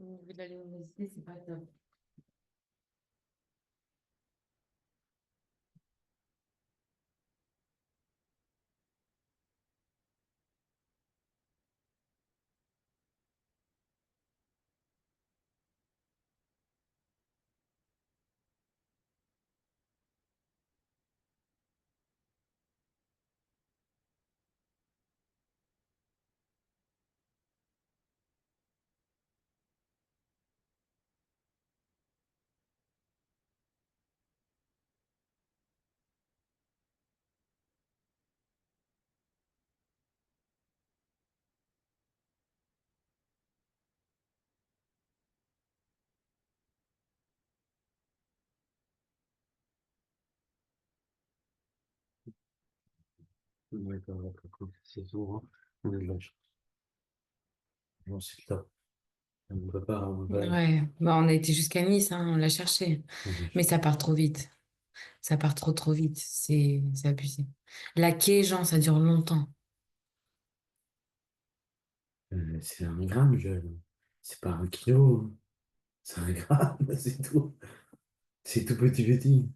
Au niveau de la luminosité, c'est pas top. D'accord, d'accord. C'est souvent, on a de la chance. Bon, c'est top. On peut pas, Ouais, bah on a été jusqu'à Nice, hein, on l'a cherché. on a- Mais ça part trop vite. Ça part trop trop vite. C'est abusé. La quai, genre, ça dure longtemps. c'est un gramme, c'est pas un kilo, c'est un gramme, c'est tout. C'est tout petit petit.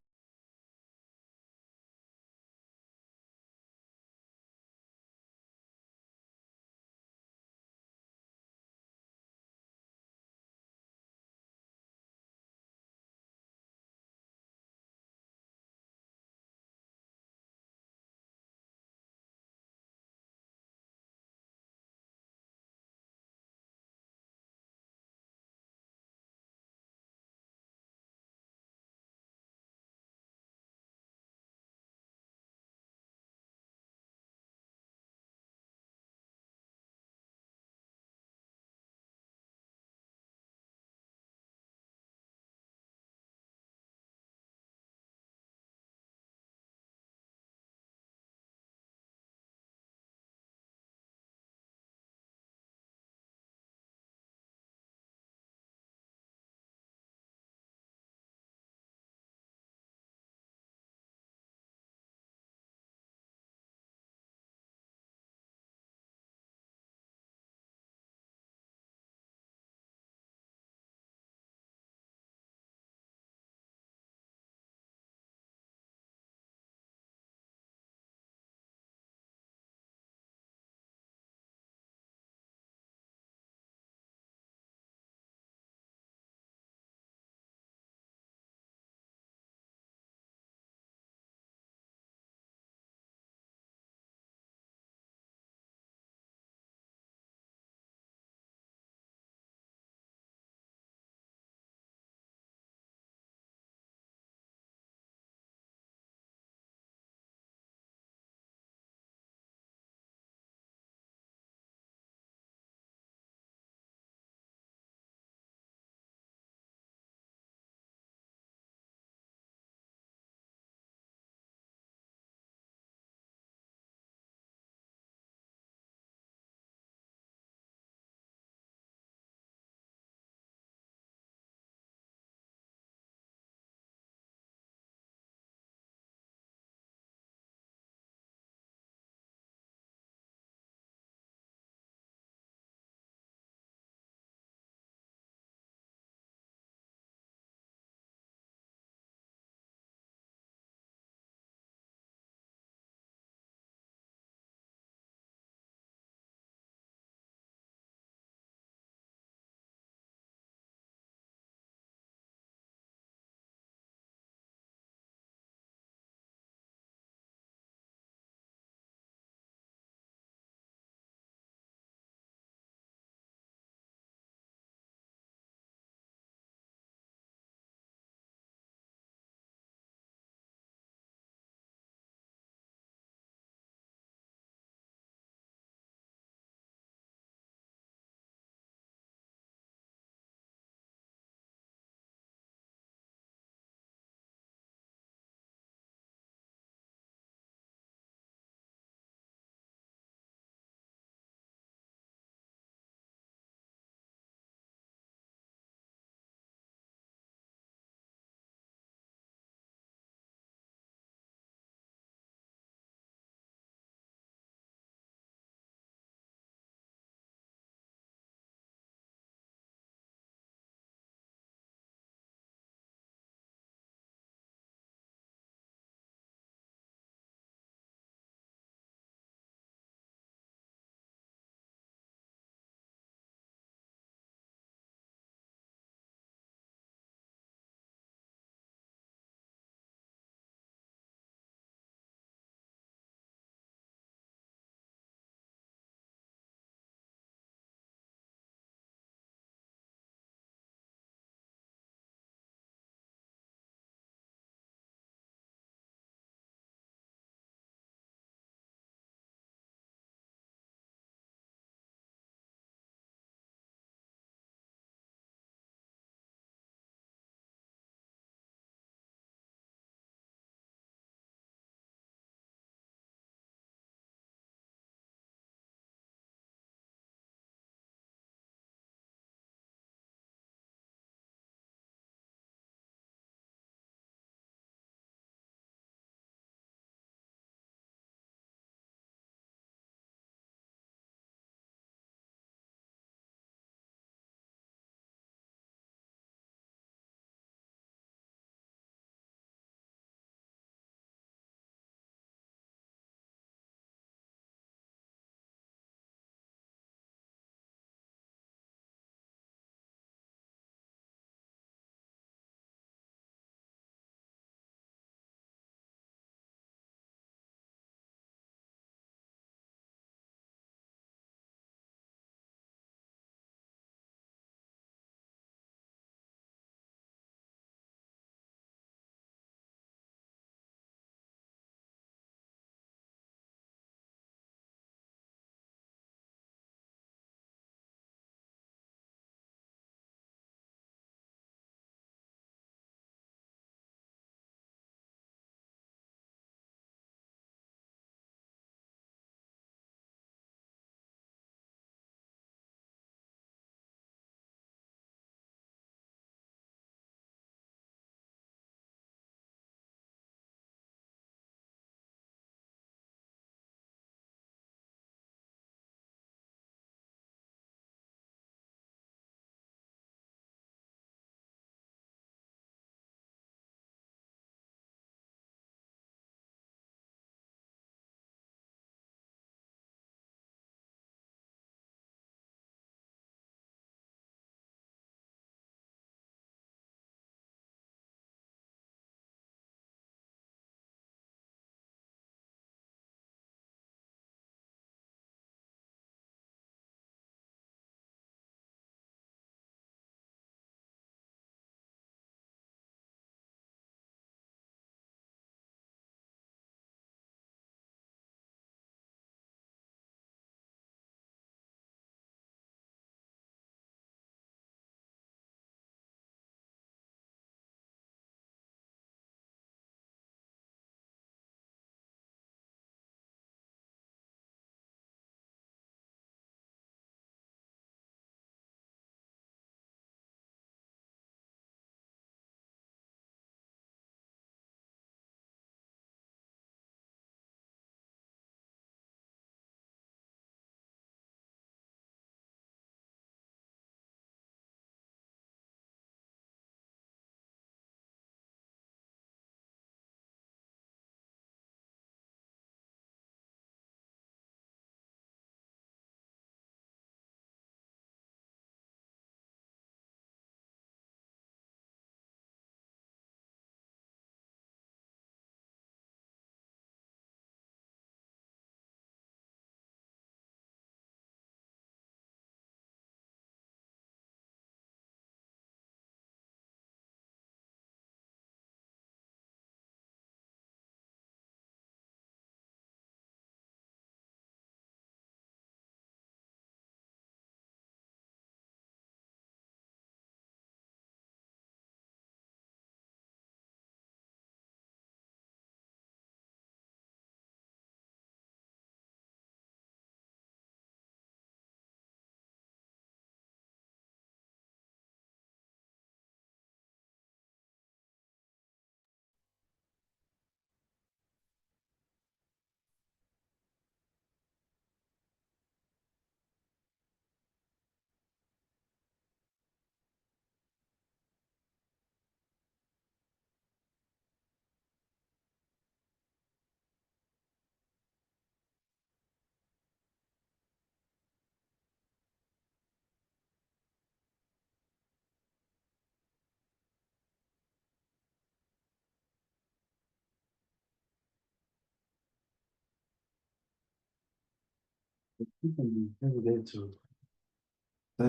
Ça,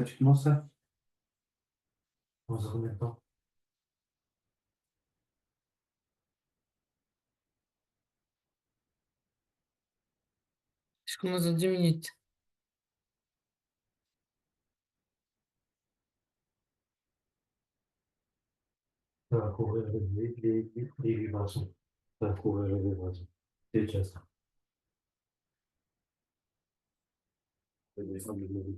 tu commences ça? Dans combien de temps? Je commence dans 2 minutes. Ça va couvrir les vibrations. Ça va couvrir les vibrations. C'est déjà ça. Ça va descendre le level.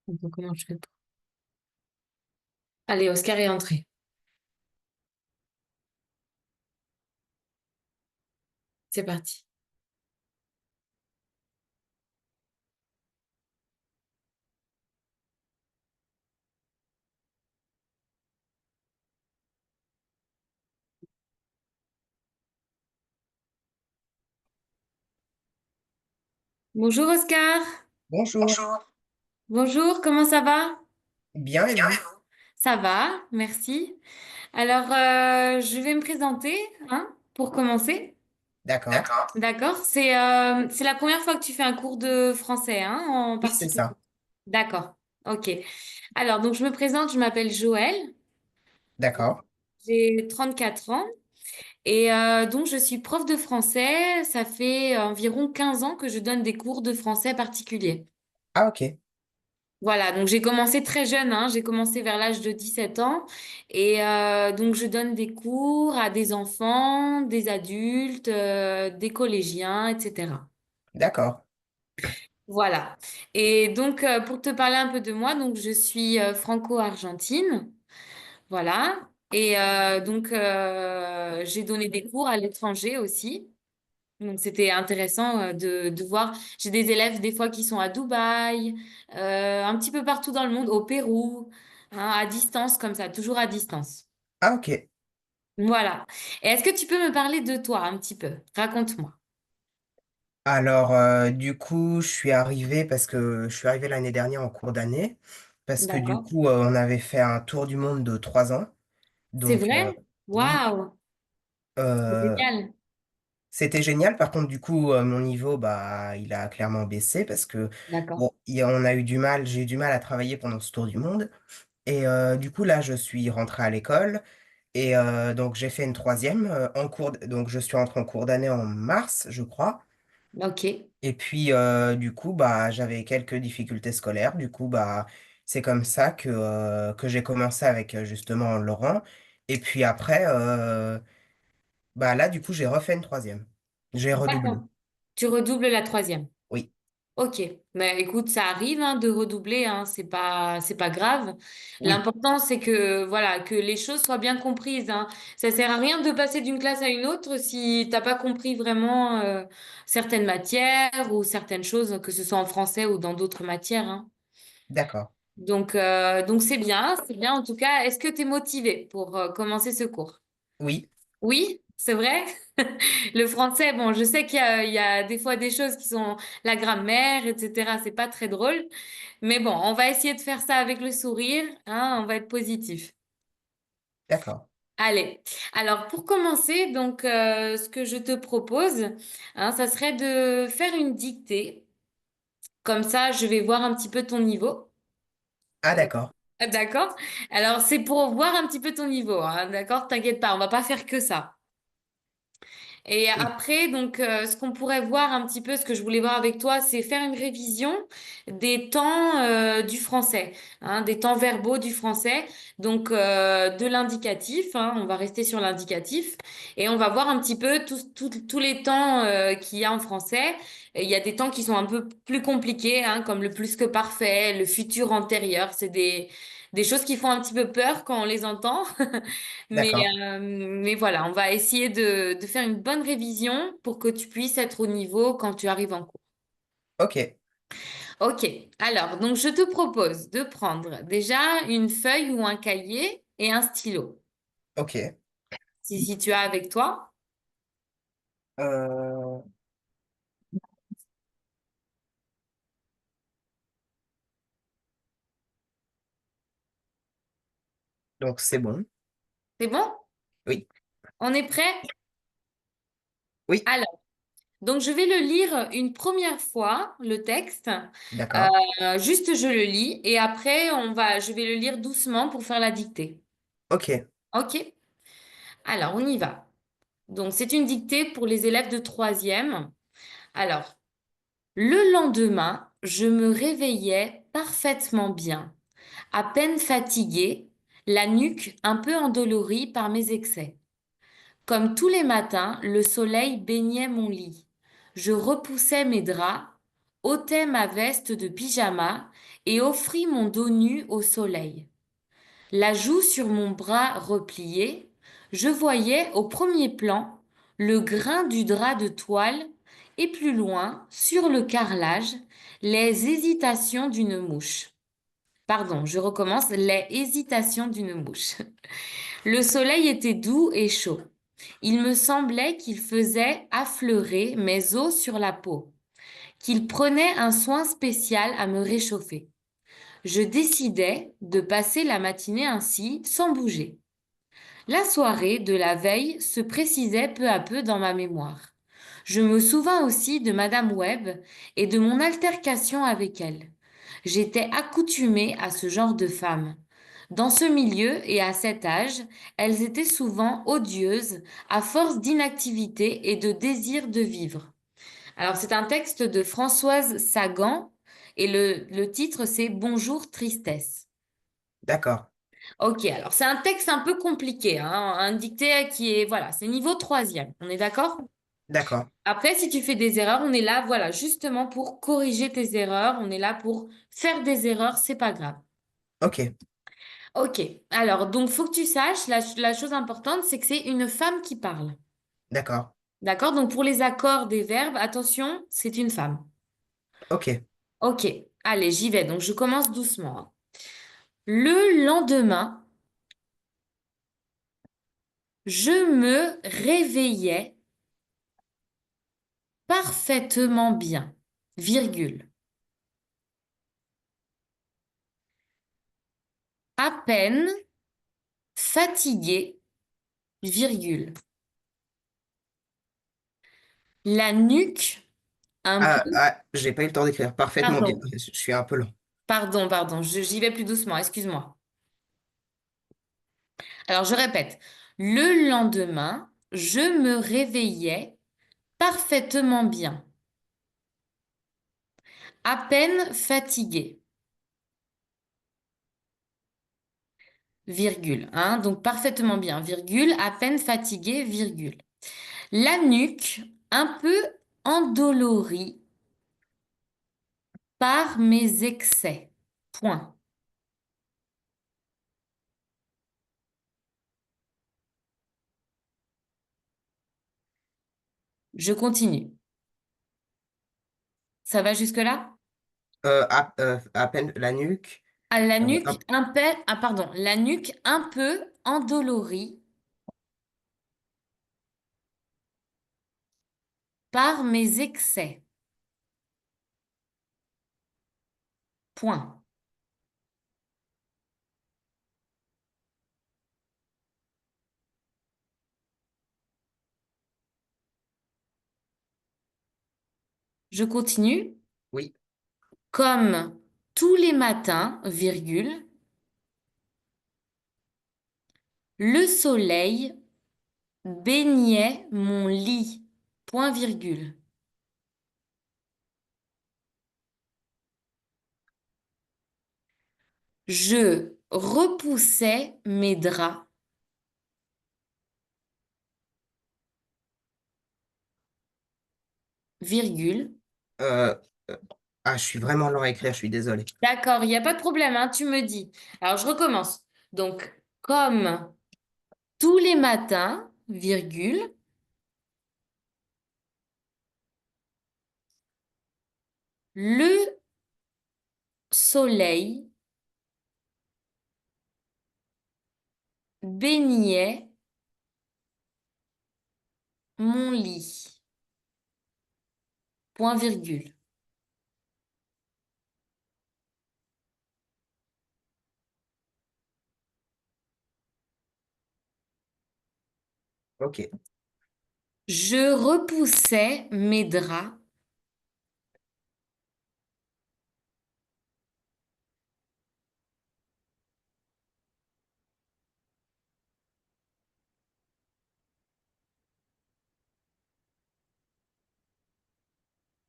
Attends, comment je fais? Allez, Oscar est entré. C'est parti. Bonjour Oscar. Bonjour, Bonjour, comment ça va? bien et vous? Ça va, merci. Alors, je vais me présenter, hein, pour commencer. D'accord. D'accord. C'est la première fois que tu fais un cours de français, hein, en Oui, c'est particulier. ça. D'accord. Ok. Alors, donc, je me présente, je m'appelle Joëlle. D'accord. J'ai 34 ans. Et donc, je suis prof de français. Ça fait environ 15 ans que je donne des cours de français particuliers. Ah, ok. Voilà, donc j'ai commencé très jeune, hein, j'ai commencé vers l'âge de 17 ans. Et donc, je donne des cours à des enfants, des adultes, des collégiens, etc. D'accord. Voilà. Et donc, pour te parler un peu de moi, donc je suis franco-argentine. Voilà. Et donc, j'ai donné des cours à l'étranger aussi. Donc, c'était intéressant de voir. J'ai des élèves des fois qui sont à Dubaï, un petit peu partout dans le monde, au Pérou, hein, à distance comme ça, toujours à distance. Ah, ok. Voilà. Et est-ce que tu peux me parler de toi un petit peu? Raconte-moi. Alors, du coup, je suis arrivé parce que je suis arrivé l'année dernière en cours d'année, parce que du D'accord. coup, on avait fait un tour du monde de 3 ans. C'est Donc, vrai? oui, Waouh! C'est euh, génial. c'était génial. Par contre, du coup, mon niveau, bah, il a clairement baissé parce que, D'accord. bon, on a eu du mal, j'ai eu du mal à travailler pendant ce tour du monde. Et du coup, là, je suis rentré à l'école. Et donc j'ai fait une troisième donc je suis entré en cours d'année en mars, je crois. Ok. Et puis du coup bah j'avais quelques difficultés scolaires. Du coup bah c'est comme ça que j'ai commencé avec justement Laurent. Et puis après bah là du coup j'ai refait une troisième. J'ai redoublé. D'accord. Tu redoubles la troisième. Oui, Ok, mais écoute, ça arrive hein, de redoubler, hein, c'est pas grave. oui, L'important c'est que voilà que les choses soient bien comprises. Hein. Ça sert à rien de passer d'une classe à une autre si t'as pas compris vraiment certaines matières ou certaines choses, que ce soit en français ou dans d'autres matières. Hein. d'accord. Donc c'est bien en tout cas. Est-ce que tu es motivé pour commencer ce cours? Oui, Oui, c'est vrai. Le français, bon, je sais qu'il y a des fois des choses qui sont la grammaire, etc. C'est pas très drôle. Mais bon, on va essayer de faire ça avec le sourire, hein, on va être positif. d'accord. Allez. Alors, pour commencer, donc, ce que je te propose, hein, ça serait de faire une dictée. Comme ça, je vais voir un petit peu ton niveau. Ah d'accord. D'accord? Alors, c'est pour voir un petit peu ton niveau, hein, d'accord? T'inquiète pas, on va pas faire que ça. Et Oui, après, donc, ce qu'on pourrait voir un petit peu, ce que je voulais voir avec toi, c'est faire une révision des temps du français, hein, des temps verbaux du français, donc de l'indicatif, hein, on va rester sur l'indicatif, et on va voir un petit peu tous les temps qu'il y a en français. Et il y a des temps qui sont un peu plus compliqués, hein, comme le plus que parfait, le futur antérieur, c'est des choses qui font un petit peu peur quand on les entend. Mais, d'accord. mais voilà, on va essayer de faire une bonne révision pour que tu puisses être au niveau quand tu arrives en cours. Ok, Ok, alors, donc je te propose de prendre déjà une feuille ou un cahier et un stylo, ok. si tu as avec toi. Euh, donc c'est bon. C'est bon? Oui, On est prêt? oui, Alors, donc je vais le lire une première fois, le texte. d'accord. Juste je le lis et après je vais le lire doucement pour faire la dictée. Ok, Ok? Alors, on y va. Donc, c'est une dictée pour les élèves de troisième. Alors, le lendemain, je me réveillais parfaitement bien, à peine fatiguée, la nuque un peu endolorie par mes excès. Comme tous les matins, le soleil baignait mon lit. Je repoussais mes draps, ôtais ma veste de pyjama et offris mon dos nu au soleil. La joue sur mon bras replié, je voyais au premier plan le grain du drap de toile et plus loin, sur le carrelage, les hésitations d'une mouche. Pardon, je recommence, les hésitations d'une mouche. Le soleil était doux et chaud. Il me semblait qu'il faisait affleurer mes os sur la peau, qu'il prenait un soin spécial à me réchauffer. Je décidai de passer la matinée ainsi, sans bouger. La soirée de la veille se précisait peu à peu dans ma mémoire. Je me souvins aussi de Madame Webb et de mon altercation avec elle. J'étais accoutumée à ce genre de femmes. Dans ce milieu et à cet âge, elles étaient souvent odieuses à force d'inactivité et de désir de vivre. Alors, c'est un texte de Françoise Sagan et le titre c'est Bonjour tristesse. d'accord, Ok, alors c'est un texte un peu compliqué, hein, un dicté qui est, voilà, c'est niveau troisième, on est d'accord? d'accord. Après, si tu fais des erreurs, on est là, voilà, justement pour corriger tes erreurs, on est là pour faire des erreurs, c'est pas grave. Ok, Ok, alors, donc, faut que tu saches, la chose importante, c'est que c'est une femme qui parle. d'accord. D'accord? Donc, pour les accords des verbes, attention, c'est une femme. Ok. Ok, allez, j'y vais. Donc, je commence doucement, hein. Le lendemain, je me réveillais parfaitement bien, virgule. À peine fatigué, virgule. La nuque un peu. J'ai pas eu le temps d'écrire parfaitement bien. Pardon, Je suis un peu lent. pardon, j'y vais plus doucement, excuse-moi. Alors, je répète. Le lendemain, je me réveillais parfaitement bien, à peine fatigué, virgule. Hein, donc, parfaitement bien, virgule, à peine fatigué, virgule. La nuque un peu endolorie par mes excès. Point. Je continue. Ça va jusque-là? À peine la nuque. À la euh, nuque un- un peu, ah pardon, la nuque un peu endolorie par mes excès. Point. Je continue. oui, Comme tous les matins, virgule, le soleil baignait mon lit. Point virgule. Je repoussais mes draps, virgule. Euh, ah, je suis vraiment lent à écrire, je suis désolé. D'accord, il n'y a pas de problème, hein, tu me dis. Alors, je recommence. Donc, comme tous les matins, virgule, le soleil baignait mon lit. Point virgule. Ok, Je repoussais mes draps,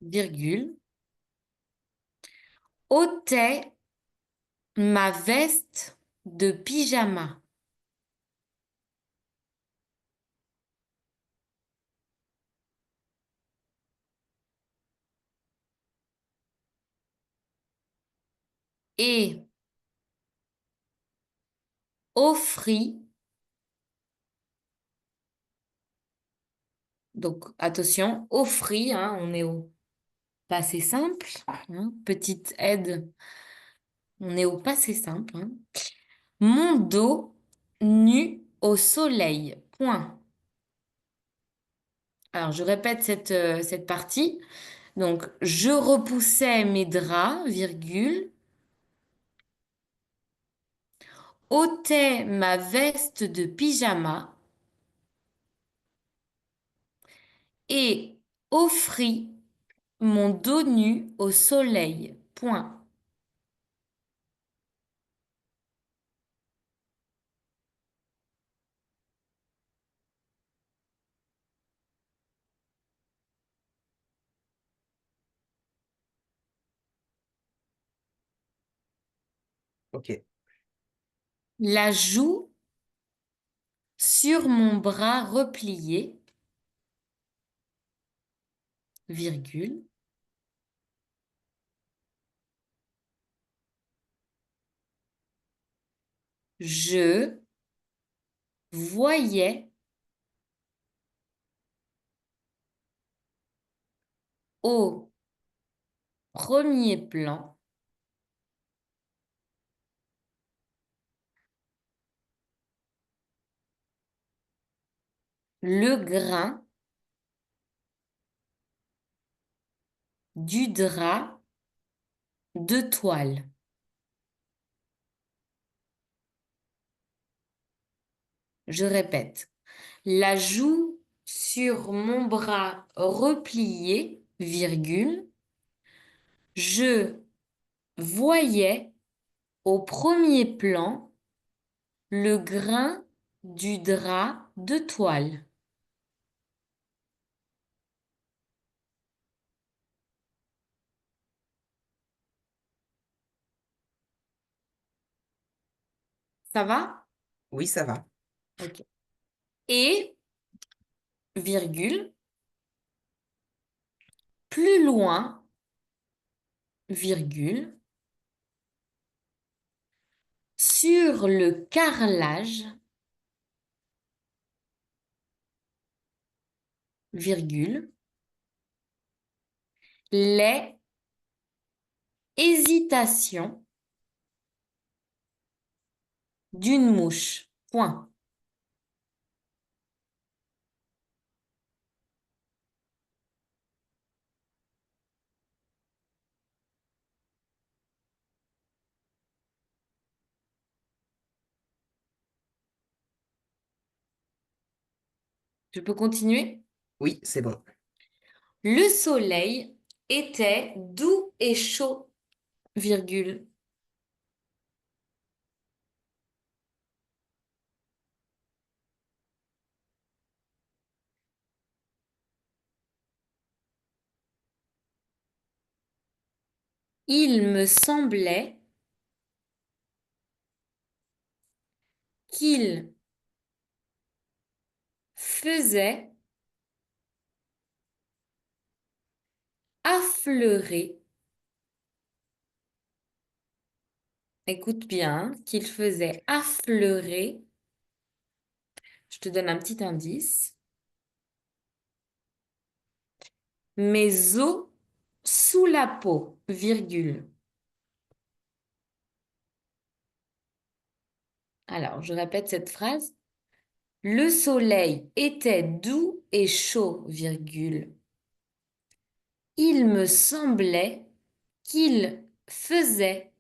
virgule, ôtais ma veste de pyjama et offris, donc attention, offris, hein, on est au passé simple, hein, petite aide, on est au passé simple, hein. Mon dos nu au soleil. Point. Alors, je répète cette partie. Donc, je repoussais mes draps, virgule, ôtais ma veste de pyjama et offris mon dos nu au soleil. Point. ok. La joue sur mon bras replié, virgule, je voyais au premier plan le grain du drap de toile. Je répète, la joue sur mon bras replié, virgule, je voyais au premier plan le grain du drap de toile. Ça va? Oui, ça va. Ok. Et, virgule, plus loin, virgule, sur le carrelage, virgule, les hésitations d'une mouche. Point. Je peux continuer? Oui, c'est bon. Le soleil était doux et chaud, virgule. Il me semblait qu'il faisait affleurer, écoute bien, qu'il faisait affleurer, je te donne un petit indice, mes os sous la peau, virgule. Alors, je répète cette phrase. Le soleil était doux et chaud, virgule. Il me semblait qu'il faisait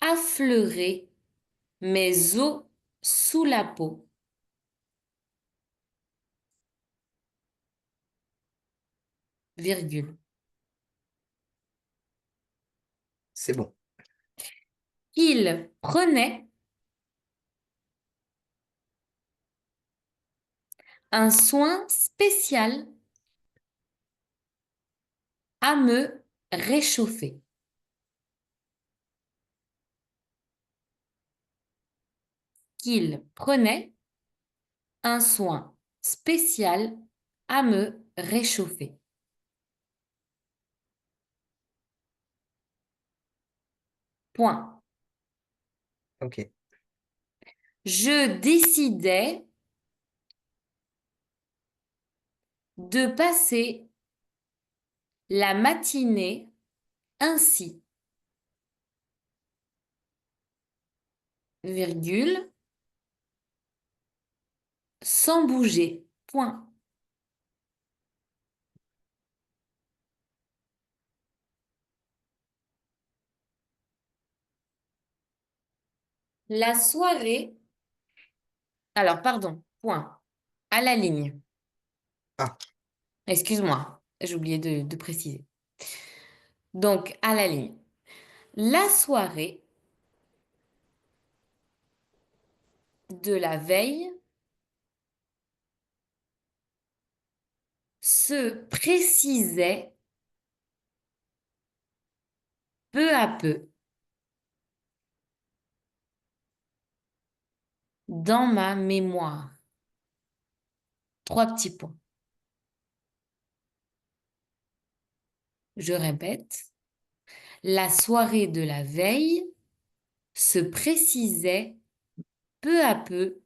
affleurer mes os sous la peau, virgule. C'est bon. Il prenait un soin spécial à me réchauffer. Qu'il prenait un soin spécial à me réchauffer. Point. Ok. Je décidais de passer la matinée ainsi, virgule, sans bouger. Point. La soirée, alors pardon, point. À la ligne. Ah, Excuse-moi, j'ai oublié de préciser. Donc, à la ligne. La soirée de la veille se précisait peu à peu dans ma mémoire. Trois petits points. Je répète, la soirée de la veille se précisait peu à peu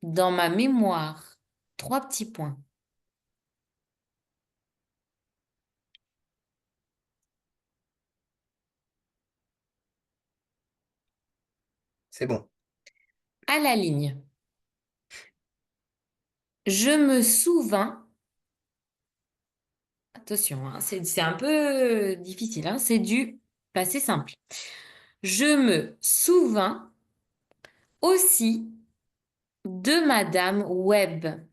dans ma mémoire. Trois petits points. c'est bon. À la ligne. Je me souvins, attention, hein, c'est un peu difficile, hein, c'est du passé simple. Je me souvins aussi de Madame Webb.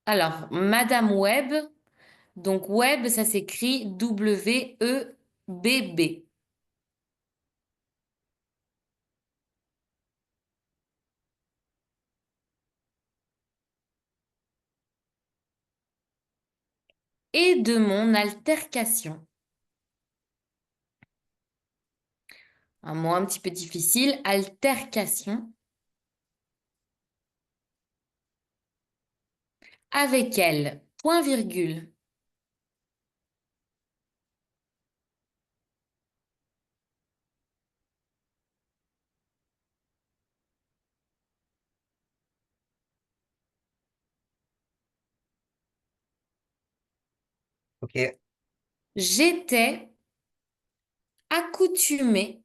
Alors, Madame Webb, donc Webb, ça s'écrit W-E-B-B. Et de mon altercation. Un mot un petit peu difficile, altercation. Avec elle, point virgule. Ok. J'étais accoutumée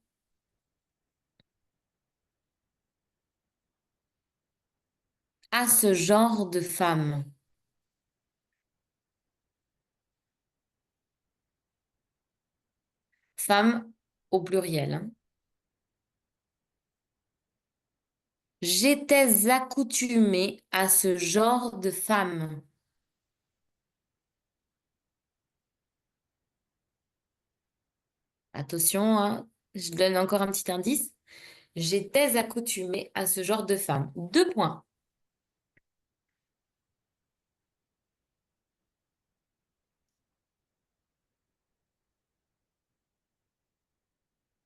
à ce genre de femme. Femme au pluriel, hein. J'étais accoutumée à ce genre de femme. Attention, hein, je donne encore un petit indice. J'étais accoutumée à ce genre de femme. Deux points.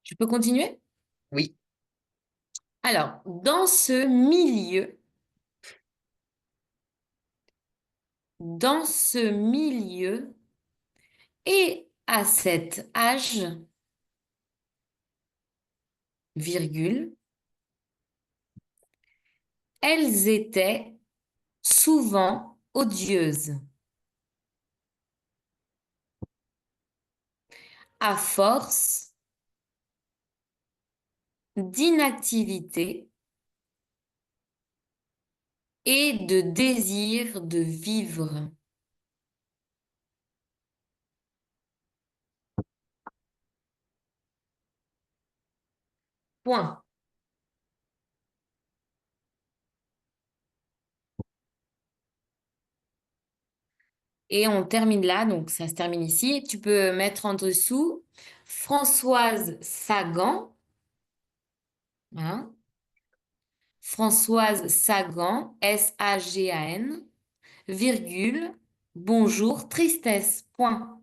Je peux continuer? Oui. Alors, dans ce milieu et à cet âge, virgule, elles étaient souvent odieuses, à force d'inactivité et de désir de vivre. Point. Et on termine là, donc ça se termine ici. Tu peux mettre en dessous Françoise Sagan, hein, Françoise Sagan, Sagan, virgule, bonjour, tristesse, point.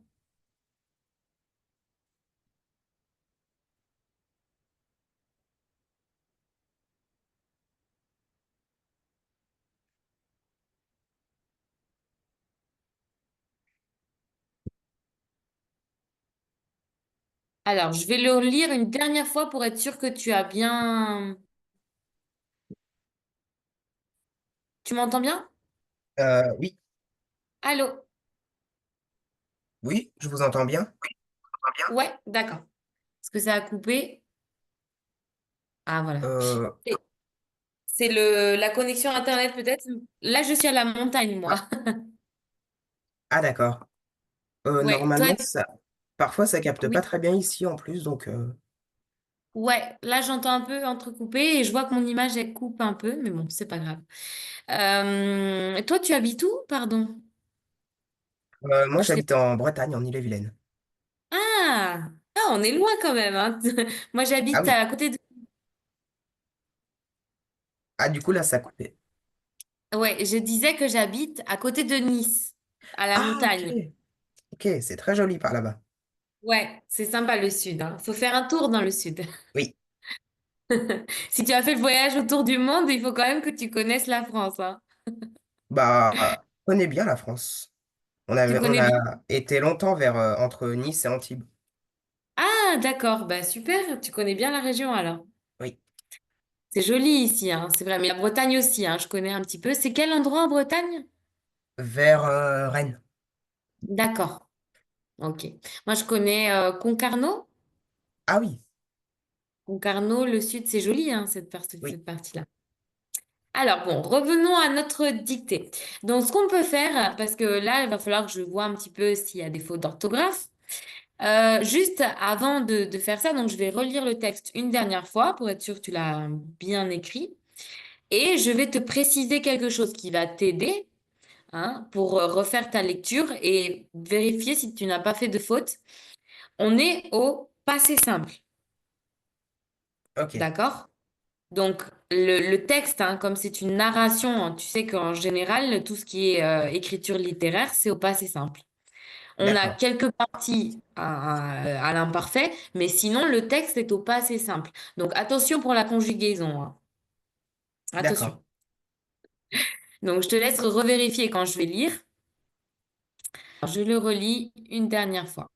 Alors, je vais le lire une dernière fois pour être sûr que tu as bien... Tu m'entends bien? Oui, Allô? oui, je vous entends bien. Ouais, d'accord. Est-ce que ça a coupé? Ah, voilà. Euh, C'est c'est la connexion Internet peut-être. Là, je suis à la montagne, moi. ah, ah, d'accord. Ouais, toi, Normalement, parfois, ça capte pas oui. très bien ici en plus, donc Ouais, là, j'entends un peu entrecoupé et je vois que mon image, elle coupe un peu, mais bon, c'est pas grave. Toi, tu habites où, pardon? moi, Je sais j'habite en Bretagne, en Ille-et-Vilaine. Ah! Ah, on est loin quand même, hein. Moi, Ah j'habite oui. à côté de... Ah, du coup, là, ça a coupé. Ouais, je disais que j'habite à côté de Nice, à la Ah, ok. montagne. Ok, c'est très joli par là-bas. Ouais, c'est sympa le sud, hein. Faut faire un tour dans le sud. Oui. Si tu as fait le voyage autour du monde, il faut quand même que tu connaisses la France, hein. Bah, on connaît bien la France. Tu On connais bien? a été longtemps entre Nice et Antibes. Ah, d'accord, bah super, tu connais bien la région alors. Oui. C'est joli ici, hein, c'est vrai, mais la Bretagne aussi, hein, je connais un petit peu. C'est quel endroit en Bretagne? Vers Rennes. D'accord, ok. Moi, je connais Concarneau. Ah oui, Concarneau, le sud, c'est joli, hein, oui. cette partie-là. Alors, bon, revenons à notre dictée. Donc, ce qu'on peut faire, parce que là, il va falloir que je vois un petit peu s'il y a des fautes d'orthographe. Juste avant de faire ça, donc je vais relire le texte une dernière fois pour être sûr que tu l'as bien écrit. Et je vais te préciser quelque chose qui va t'aider, hein, pour refaire ta lecture et vérifier si tu n'as pas fait de faute. On est au passé simple, Ok, d'accord? Donc, le texte, hein, comme c'est une narration, hein, tu sais qu'en général, tout ce qui est écriture littéraire, c'est au passé simple. On a d'accord, quelques parties à l'imparfait, mais sinon, le texte est au passé simple. Donc, attention pour la conjugaison, hein. d'accord. Attention. Donc, je te laisse revérifier quand je vais lire. Je le relis une dernière fois.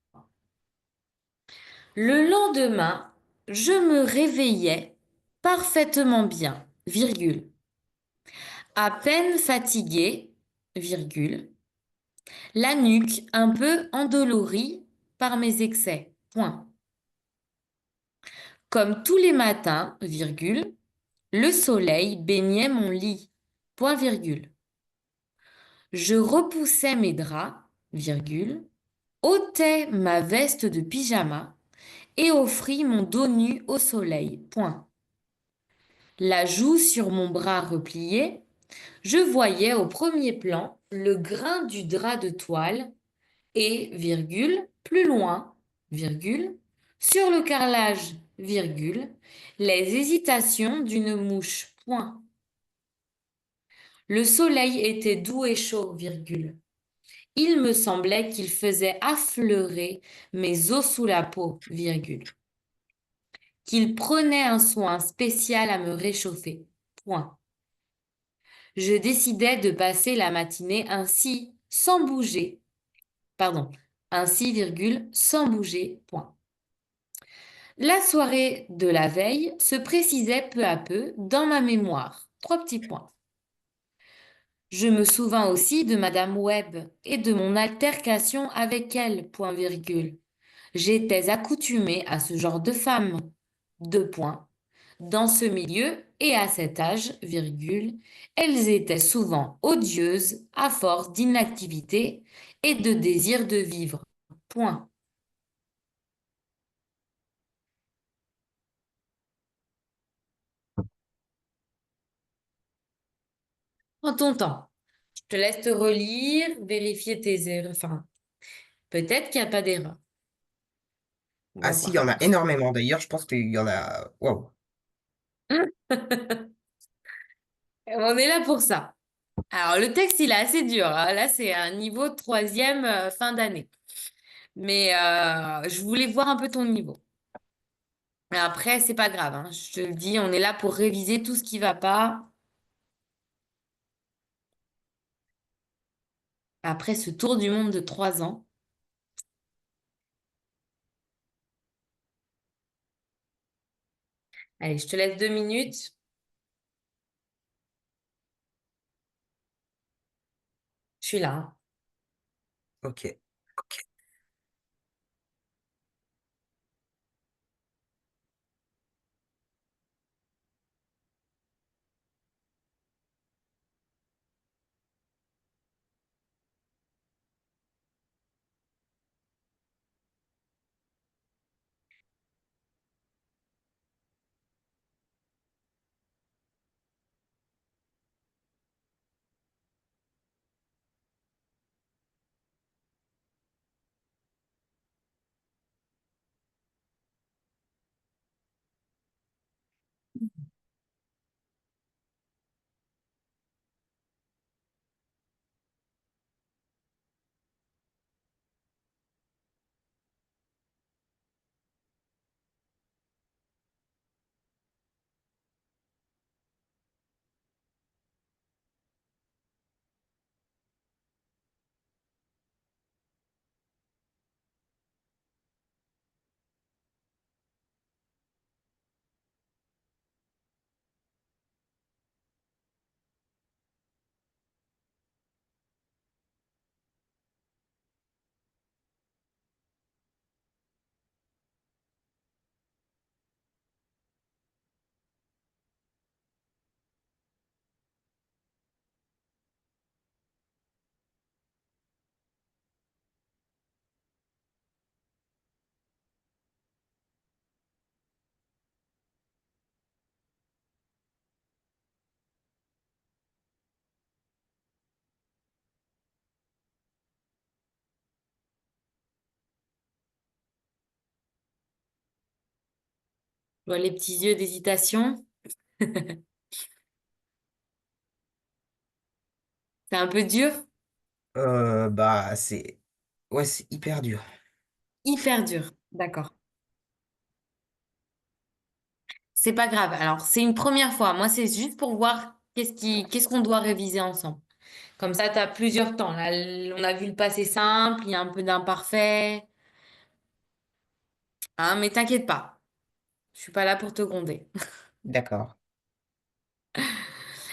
Le lendemain, je me réveillais parfaitement bien, virgule, à peine fatiguée, virgule, la nuque un peu endolorie par mes excès, point. Comme tous les matins, virgule, le soleil baignait mon lit, point virgule. Je repoussais mes draps, virgule, ôtais ma veste de pyjama et offris mon dos nu au soleil, point. La joue sur mon bras replié, je voyais au premier plan le grain du drap de toile et, virgule, plus loin, virgule, sur le carrelage, virgule, les hésitations d'une mouche, point. Le soleil était doux et chaud, virgule. Il me semblait qu'il faisait affleurer mes os sous la peau, virgule. qu'il prenait un soin spécial à me réchauffer. Point. Je décidais de passer la matinée ainsi, sans bouger. Pardon. Ainsi, virgule, sans bouger. Point. La soirée de la veille se précisait peu à peu dans ma mémoire. Trois petits points. Je me souvins aussi de Madame Webb et de mon altercation avec elle. Point virgule. J'étais accoutumée à ce genre de femme. Deux points. Dans ce milieu et à cet âge, virgule, elles étaient souvent odieuses à force d'inactivité et de désir de vivre. Point. Prends ton temps. Je te laisse te relire, vérifier tes erreurs. Enfin, peut-être qu'il n'y a pas d'erreur. On Ah va si, il y en voir. a énormément d'ailleurs, je pense qu'il y en a... Waouh. On est là pour ça. Alors, le texte, il est assez dur, hein. Là, c'est un niveau de troisième fin d'année. Mais je voulais voir un peu ton niveau. Mais après, c'est pas grave, hein. Je te le dis, on est là pour réviser tout ce qui va pas. Après ce tour du monde de 3 ans. Allez, je te laisse 2 minutes. Je suis là, hein. Ok. Ok. Je vois les petits yeux d'hésitation. C'est un peu dur. Bah, c'est... Ouais, c'est hyper dur. Hyper dur. D'accord. C'est pas grave. Alors, c'est une première fois. Moi, c'est juste pour voir qu'est-ce qu'on doit réviser ensemble. Comme ça, tu as plusieurs temps. Là, on a vu le passé simple, il y a un peu d'imparfait. Hein, mais t'inquiète pas. Je suis pas là pour te gronder. D'accord.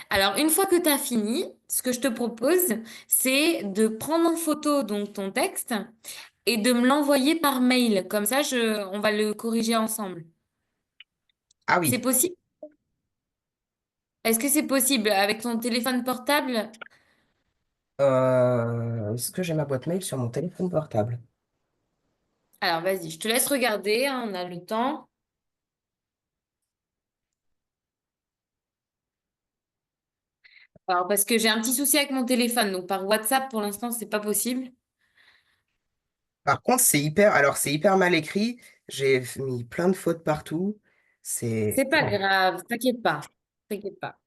Alors, une fois que tu as fini, ce que je te propose, c'est de prendre en photo donc ton texte et de me l'envoyer par mail. Comme ça, on va le corriger ensemble. Ah C'est oui. possible? Est-ce que c'est possible avec ton téléphone portable? Est-ce que j'ai ma boîte mail sur mon téléphone portable? Alors, vas-y, je te laisse regarder, hein, on a le temps. Alors, parce que j'ai un petit souci avec mon téléphone, donc par WhatsApp, pour l'instant, c'est pas possible. Par contre, c'est hyper... Alors, c'est hyper mal écrit. J'ai mis plein de fautes partout. C'est... C'est pas Waouh. grave, t'inquiète pas. T'inquiète pas.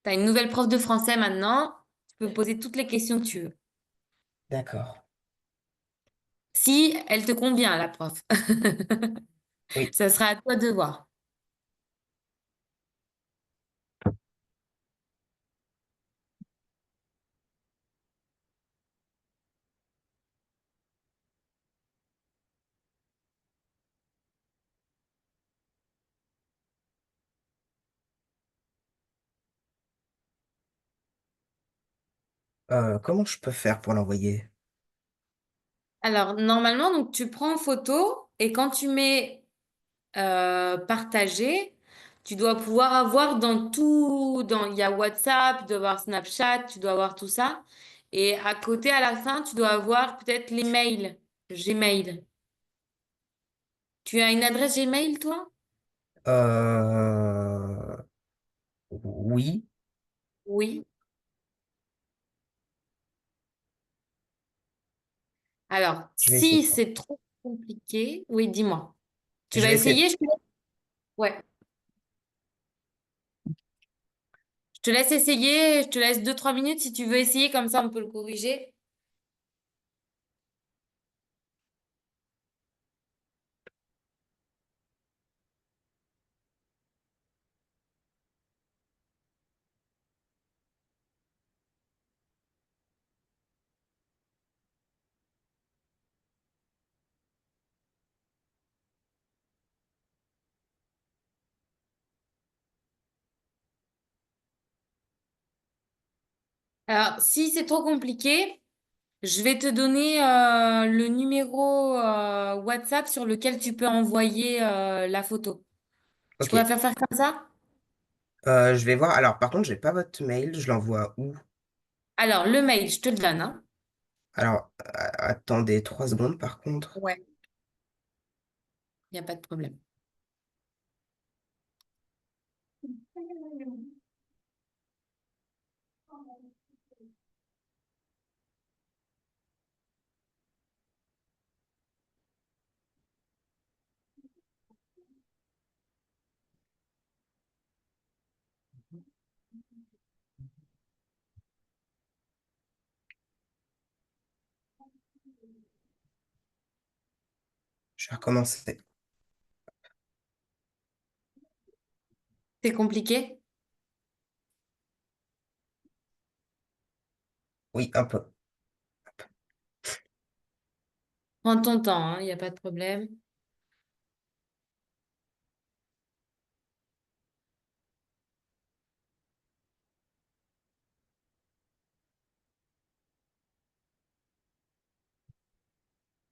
T'as une nouvelle prof de français maintenant. Tu peux poser toutes les questions que tu veux. D'accord. Si elle te convient, la prof. Oui. Ça sera à toi de voir. Comment je peux faire pour l'envoyer? Alors, normalement, donc, tu prends en photo et quand tu mets partager, tu dois pouvoir avoir dans tout, il y a WhatsApp, tu dois avoir Snapchat, tu dois avoir tout ça. Et à côté, à la fin, tu dois avoir peut-être les mails, Gmail. Tu as une adresse Gmail, toi? Euh, oui, Oui. Alors, je vais essayer. si c'est trop compliqué, oui, dis-moi. Tu Je vas vais essayer. essayer? Ouais. Je te laisse essayer, je te laisse 2, 3 minutes si tu veux essayer, comme ça on peut le corriger. Alors, si c'est trop compliqué, je vais te donner le numéro WhatsApp sur lequel tu peux envoyer la photo. Tu Ok. préfères faire comme ça? Je vais voir. Alors, par contre, j'ai pas votre mail. Je l'envoie où? Alors, le mail, je te le donne, hein. Alors, attendez 3 secondes, par contre. Ouais. Il n'y a pas de problème. Je vais recommencer. C'est compliqué? Oui, un peu. Prends ton temps, hein, il n'y a pas de problème.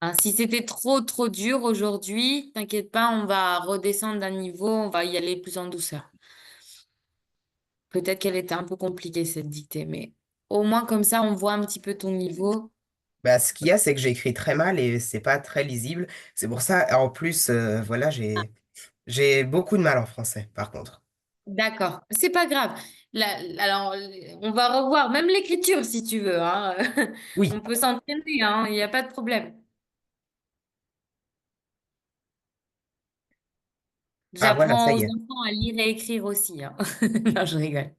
Hein, si c'était trop dur aujourd'hui, t'inquiète pas, on va redescendre d'un niveau, on va y aller plus en douceur. Peut-être qu'elle était un peu compliquée cette dictée, mais au moins comme ça, on voit un petit peu ton niveau. Bah, ce qu'il y a, c'est que j'écris très mal et c'est pas très lisible. C'est pour ça, en plus, voilà, j'ai beaucoup de mal en français, par contre. D'accord, c'est pas grave. Alors, on va revoir même l'écriture si tu veux, hein. Oui. On peut s'entraîner, hein, il n'y a pas de problème. Ah, voilà, ça J'apprends aux y est. enfants à lire et écrire aussi, hein. Non, je rigole,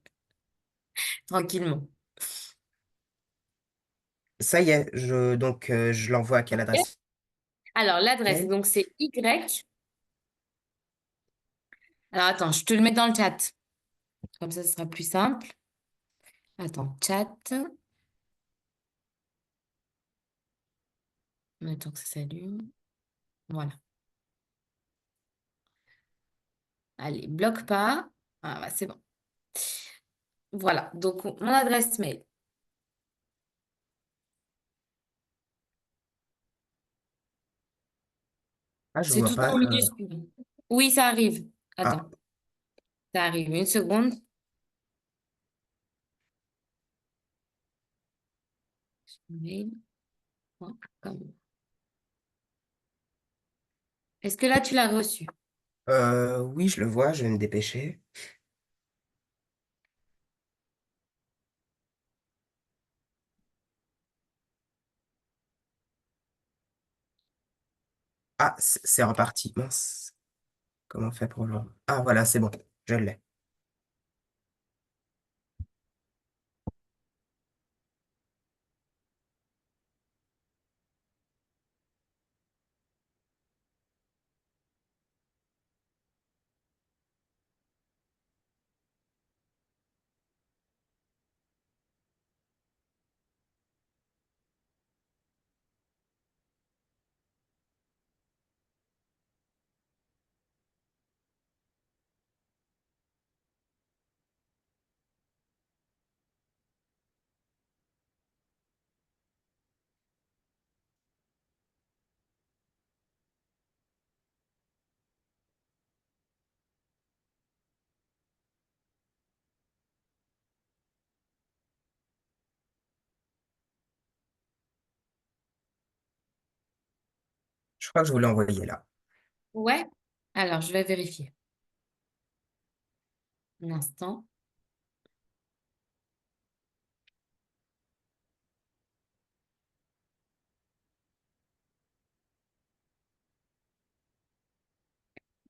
tranquillement. Ça y est. Donc, je l'envoie à quelle Ok. adresse Alors, l'adresse, mail? donc c'est Y. Alors, attends, je te le mets dans le chat. Comme ça, ce sera plus simple. Attends, chat. Attends que ça s'allume. Voilà. Allez, bloque pas. Ah, bah, c'est bon. Voilà, donc mon adresse mail. Ah, je C'est vois tout pas. en minuscule. Oui, ça arrive. Ah, Attends, ça arrive. Une seconde. Mail.com. Est-ce que là, tu l'as reçu? oui, je le vois, je vais me dépêcher. Ah, c'est reparti. Mince. Comment on fait pour le... Ah, voilà, c'est bon. Je l'ai. crois que je vous l'ai envoyé là. Ouais. Alors, je vais vérifier. Un instant.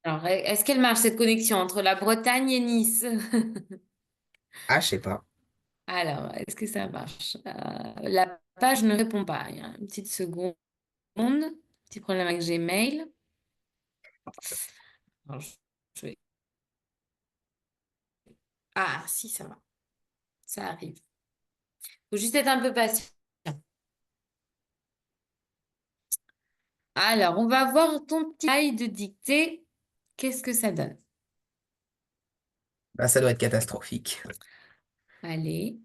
Alors, est-ce qu'elle marche cette connexion entre la Bretagne et Nice? Ah, je sais pas. Alors, est-ce que ça marche? La page ne répond pas. Il y a une petite seconde. Petit problème avec Gmail. Alors, je vais- Ah, si, ça va. Ça arrive. Faut juste être un peu patient. Alors, on va voir ton petit taille de dictée. Qu'est-ce que ça donne? Bah, ça doit être catastrophique. Allez.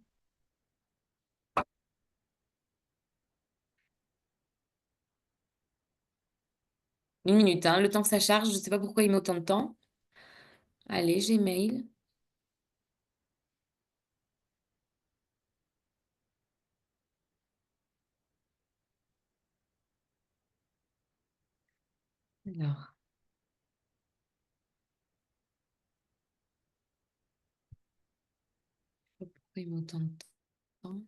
1 minute, hein, le temps que ça charge. Je ne sais pas pourquoi il met autant de temps. Allez, Gmail. Alors, je sais pas pourquoi il met autant de temps.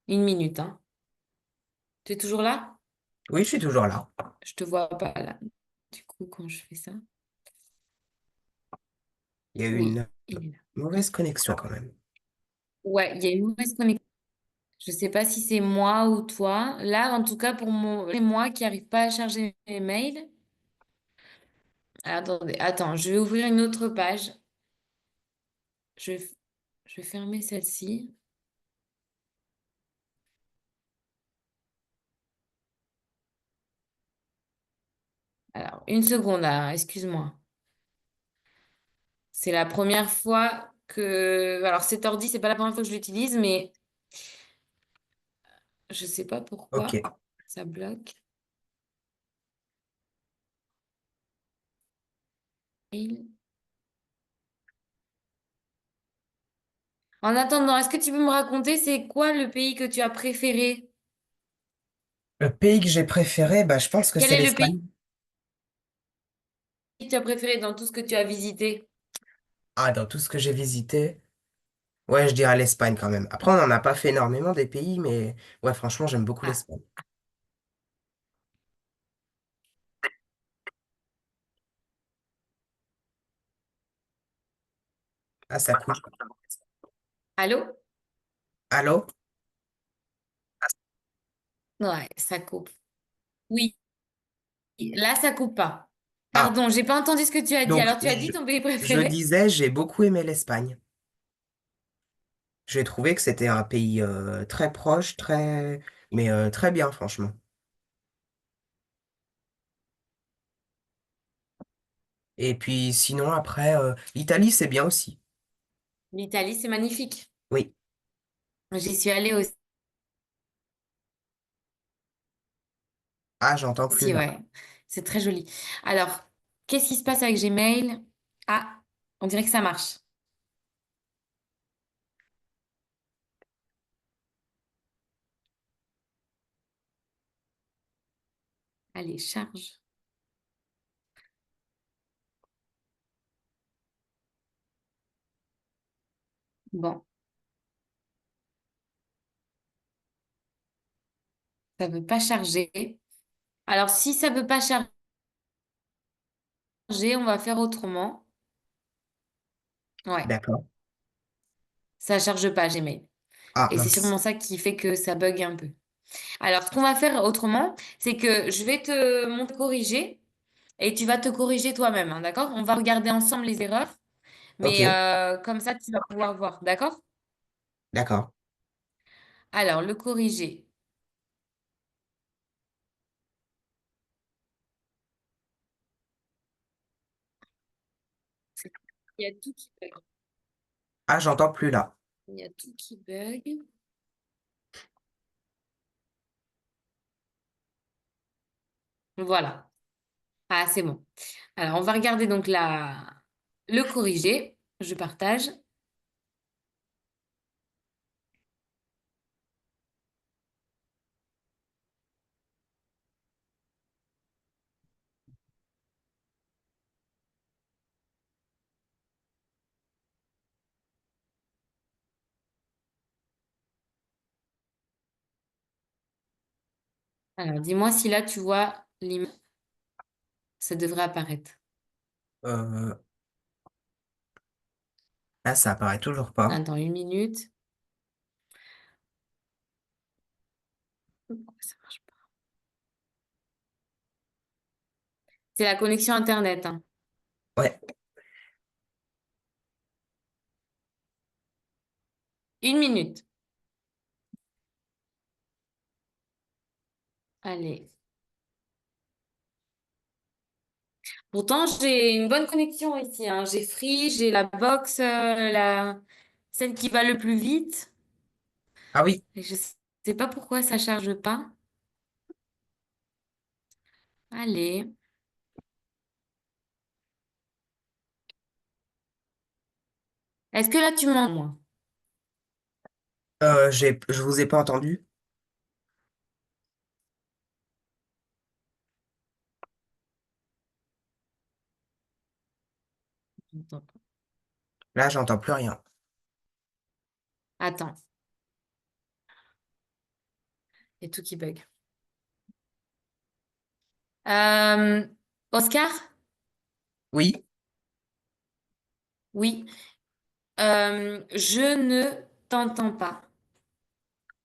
1 minute, hein. Tu es toujours là? Oui, je suis toujours là. Je te vois pas là. Du coup, quand je fais ça. Il y a eu Oui, une il est là. mauvaise connexion quand même. Ouais, il y a une mauvaise connexion. Je sais pas si c'est moi ou toi. Là, en tout cas, c'est moi qui n'arrive pas à charger mes mails. Attendez, attends, je vais ouvrir une autre page. Je vais, je vais fermer celle-ci. Alors, une seconde, là, excuse-moi. C'est la première fois que... Alors, cet ordi, c'est pas la première fois que je l'utilise, mais je sais pas pourquoi Ok. ça bloque. Mail. En attendant, est-ce que tu peux me raconter c'est quoi le pays que tu as préféré? Le pays que j'ai préféré, bah, je pense que Quel c'est est le pays l'Espagne. que tu as préféré dans tout ce que tu as visité? Ah, dans tout ce que j'ai visité, ouais, je dirais l'Espagne quand même. Après, on n'en a pas fait énormément des pays, mais ouais, franchement, j'aime beaucoup Ah, l'Espagne. Ah, ça coupe. allô? Allô? Ouais, ça coupe. Oui, là, ça coupe pas. Ah, Pardon, j'ai pas entendu ce que tu as dit. donc Alors, tu as dit ton pays je préféré? disais, j'ai beaucoup aimé l'Espagne. J'ai trouvé que c'était un pays très proche, mais très bien, franchement. Et puis sinon, après, l'Italie, c'est bien aussi. L'Italie, c'est magnifique. Oui. J'y suis allée Ah, j'entends plus aussi, là. ouais. C'est très joli. Alors, qu'est-ce qui se passe avec Gmail? Ah, on dirait que ça marche. Allez, charge. Bon, ça veut pas charger. Alors, si ça veut pas charger, on va faire autrement. Ouais, D'accord. ça charge pas Gmail. Ah, Et c'est mince. sûrement ça qui fait que ça bug un peu. Alors, ce qu'on va faire autrement, c'est que je vais te mon corriger et tu vas te corriger toi-même, hein, d'accord? On va regarder ensemble les erreurs, Ok, mais comme ça, tu vas pouvoir voir, d'accord? d'accord. Alors, le corriger. Il y a tout qui bug. Ah, j'entends plus là. Il y a tout qui bug. Voilà. Ah, c'est bon. Alors, on va regarder donc le corriger. Je partage. Alors, dis-moi si là, tu vois l'image. Ça devrait apparaître. Euh, Là, ça apparaît toujours pas. Attends 1 minute. Pourquoi ça marche pas? C'est la connexion Internet, hein. Ouais. 1 minute. Allez. Pourtant, j'ai une bonne connexion ici, hein. J'ai Free, j'ai la box, celle qui va le plus vite. Ah oui, Et je sais pas pourquoi ça charge pas. Allez. Est-ce que là, tu m'entends, moi? je vous ai pas entendu. J'entends pas. Là, j'entends plus rien. Attends. Il y a tout qui bug. Euh, Oscar? Oui. Oui. Je ne t'entends pas.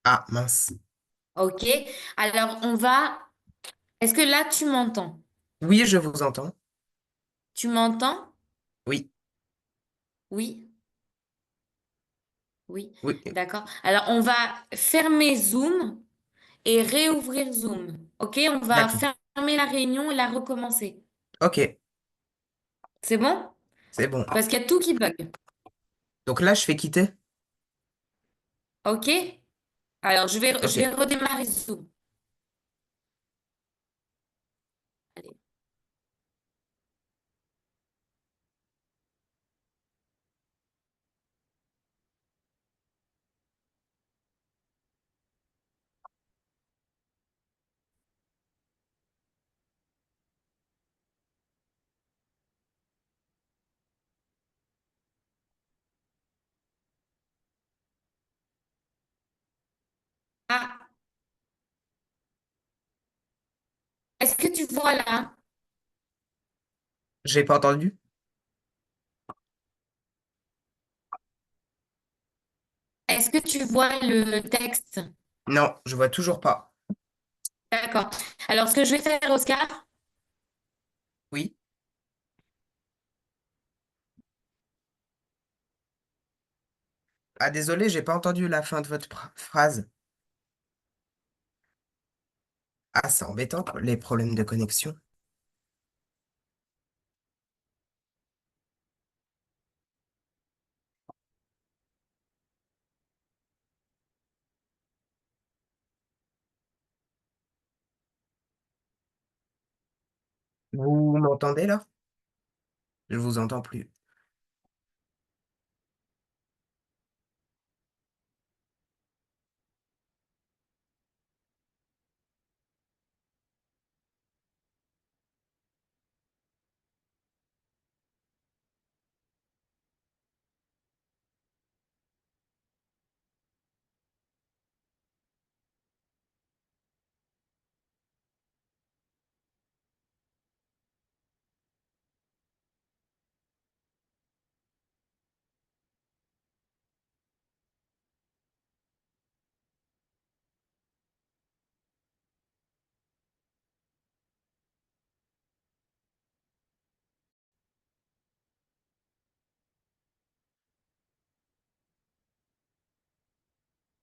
Ah, mince. OK. Alors, on va. Est-ce que là, tu m'entends? Oui, je vous entends. Tu m'entends? Oui, Oui. Oui. oui. D'accord. Alors, on va fermer Zoom et réouvrir Zoom. OK? On va D'accord. fermer la réunion et la recommencer. Ok, C'est bon? c'est bon. Parce qu'il y a tout qui bug. Donc là, je fais quitter. OK? Alors, je vais Ok. redémarrer Zoom. Allez. Ah, est-ce que tu vois là? J'ai pas entendu. Est-ce que tu vois le texte? Non, je vois toujours pas. D'accord. Alors, ce que je vais faire, Oscar, Oui. Ah, désolé, j'ai pas entendu la fin de votre phrase. Ah, c'est embêtant, les problèmes de connexion. Vous m'entendez là? Je vous entends plus.